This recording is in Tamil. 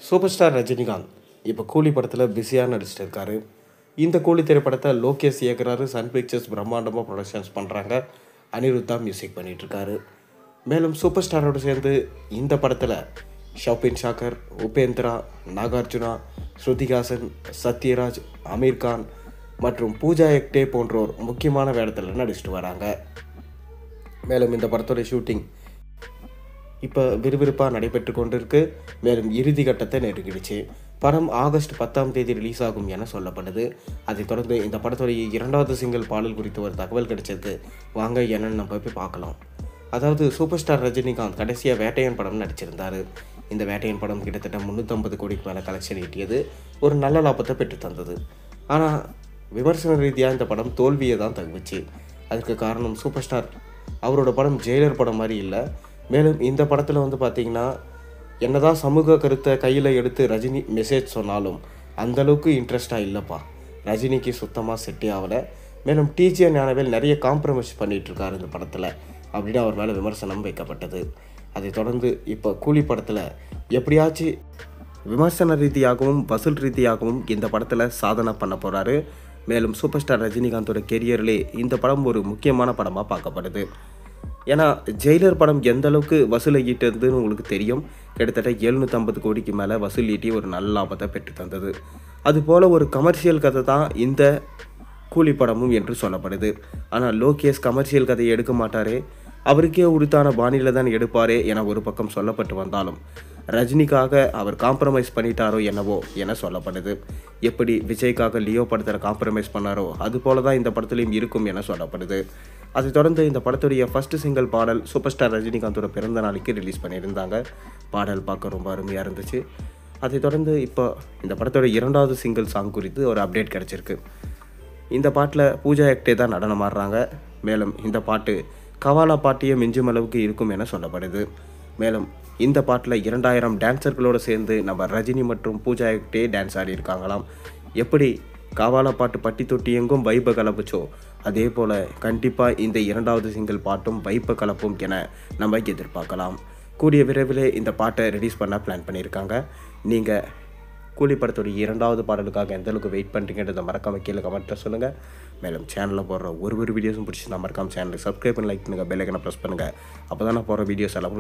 சூப்பர் ஸ்டார் ரஜினிகாந்த் இப்போ கூலி படத்தில் பிஸியாக நடிச்சிட்டு இருக்காரு. இந்த கூலி திரைப்படத்தை லோகேஷ் இயக்குறாரு. சன் பிக்சர்ஸ் பிரம்மாண்டமாக ப்ரொடக்ஷன்ஸ் பண்ணுறாங்க. அனிருத்தா மியூசிக் பண்ணிகிட்ருக்காரு. மேலும் சூப்பர் ஸ்டாரோடு சேர்ந்து இந்த படத்தில் ஷாபின் ஷாக்கர், உபேந்திரா, நாகார்ஜுனா, ஸ்ருதிஹாசன், சத்யராஜ், அமீர் கான் மற்றும் பூஜா ஹெக்டே போன்றோர் முக்கியமான வேடத்தில் நடிச்சிட்டு வராங்க. மேலும் இந்த படத்தோட ஷூட்டிங் இப்போ விறுவிறுப்பாக நடைபெற்று கொண்டிருக்கு. மேலும் இறுதி கட்டத்தை நெருங்கிடுச்சு. படம் ஆகஸ்ட் 10 ரிலீஸ் ஆகும் என சொல்லப்படுது. அதைத் தொடர்ந்து இந்த படத்துடைய 2வது சிங்கிள் பாடல் குறித்து ஒரு தகவல் கிடைச்சது. வாங்க என்னன்னு நம்ம போய் பார்க்கலாம். அதாவது சூப்பர் ஸ்டார் ரஜினிகாந்த் கடைசியாக வேட்டையன் படம் நடிச்சிருந்தார். இந்த வேட்டையன் படம் கிட்டத்தட்ட 350 கோடிக்கு மேலே கலெக்ஷன் ஈட்டியது. ஒரு நல்ல லாபத்தை பெற்று தந்தது. ஆனால் விமர்சன ரீதியாக இந்த படம் தோல்வியை தான் தகுச்சு. அதுக்கு காரணம் சூப்பர் ஸ்டார் அவரோட படம் ஜெயிலர் படம் மாதிரி இல்லை. மேலும் இந்த படத்தில் பார்த்திங்கன்னா என்னதான் சமூக கருத்தை கையில் எடுத்து ரஜினி மெசேஜ் சொன்னாலும் அந்தளவுக்கு இன்ட்ரெஸ்டாக இல்லைப்பா. ரஜினிக்கு சுத்தமாக செட்டே ஆகலை. மேலும் டிஜே ஞானவேல் நிறைய காம்ப்ரமைஸ் பண்ணிகிட்ருக்காரு இந்த படத்தில் அப்படின்னு அவர் மேலே விமர்சனம் வைக்கப்பட்டது. அதைத் தொடர்ந்து இப்போ கூலி படத்தில் எப்படியாச்சும் விமர்சன ரீதியாகவும் வசூல் ரீதியாகவும் இந்த படத்தில் சாதனை பண்ண போகிறாரு. மேலும் சூப்பர் ஸ்டார் ரஜினிகாந்தோட கெரியர்லே இந்த படம் ஒரு முக்கியமான படமாக பார்க்கப்படுது. ஏன்னா ஜெயிலர் படம் எந்த அளவுக்கு வசூல் ஈட்டுறதுன்னு உங்களுக்கு தெரியும். கிட்டத்தட்ட 750 கோடிக்கு மேலே வசூல் ஈட்டி ஒரு நல்ல லாபத்தை பெற்று தந்தது. அதுபோல் ஒரு கமர்ஷியல் கதை தான் இந்த கூலி படமும் என்று சொல்லப்படுது. ஆனால் லோகேஷ் கமர்ஷியல் கதையை எடுக்க மாட்டாரே, அவருக்கே உரித்தான பாணியில் தான் எடுப்பாரே என ஒரு பக்கம் சொல்லப்பட்டு வந்தாலும் ரஜினிக்காக அவர் காம்ப்ரமைஸ் பண்ணிட்டாரோ என்னவோ என சொல்லப்படுது. எப்படி விஜய்க்காக லியோ படத்தில் காம்ப்ரமைஸ் பண்ணாரோ அதுபோல தான் இந்த படத்துலையும் இருக்கும் என சொல்லப்படுது. அதைத் தொடர்ந்து இந்த படத்துடைய ஃபஸ்ட்டு சிங்கிள் பாடல் சூப்பர் ஸ்டார் ரஜினிகாந்தோட பிறந்த நாளைக்கு ரிலீஸ் பண்ணியிருந்தாங்க. பாடல் பார்க்க ரொம்ப அருமையாக இருந்துச்சு. அதைத் தொடர்ந்து இப்போ இந்த படத்தோட 2வது சிங்கிள் சாங் குறித்து ஒரு அப்டேட் கிடச்சிருக்கு. இந்த பாட்டில் பூஜா ஹெக்டே தான் நடனம் ஆடுறாங்க. மேலும் இந்த பாட்டு கவாலா பாட்டியை மிஞ்சும் அளவுக்கு இருக்கும் என சொல்லப்படுது. மேலும் இந்த பாட்டில் 2000 டான்ஸர்களோடு சேர்ந்து நம்ம ரஜினி மற்றும் பூஜா ஹெக்டே டான்ஸ் ஆடியிருக்காங்களாம். எப்படி கவாலா பாட்டு பட்டி தொட்டி எங்கும் வைப்பை கலப்புச்சோ அதே போல் கண்டிப்பாக இந்த 2வது சிங்கிள் பாட்டும் வைப்பை கலப்பும் என நம்ம எதிர்பார்க்கலாம். கூடிய விரைவில் இந்த பாட்டை ரிலீஸ் பண்ண பிளான் பண்ணியிருக்காங்க. நீங்கள் கூலி படத்துடைய 2வது பாடலுக்காக எந்த அளவுக்கு வெயிட் பண்ணுறீங்கன்றதை மறக்காமல் கீழே கமெண்ட்டில் சொல்லுங்கள். மேலும் சேனலில் போடுற ஒரு வீடியோஸும் பிடிச்சி நான் மறக்காமல் சேனலுக்கு சப்ஸ்கிரைப் பண்ணி லைக் பண்ணுங்கள், பெல் ஐக்கனை ப்ரெஸ் பண்ணுங்கள். அப்போ தான் நான் போடுற வீடியோஸ் எல்லாம்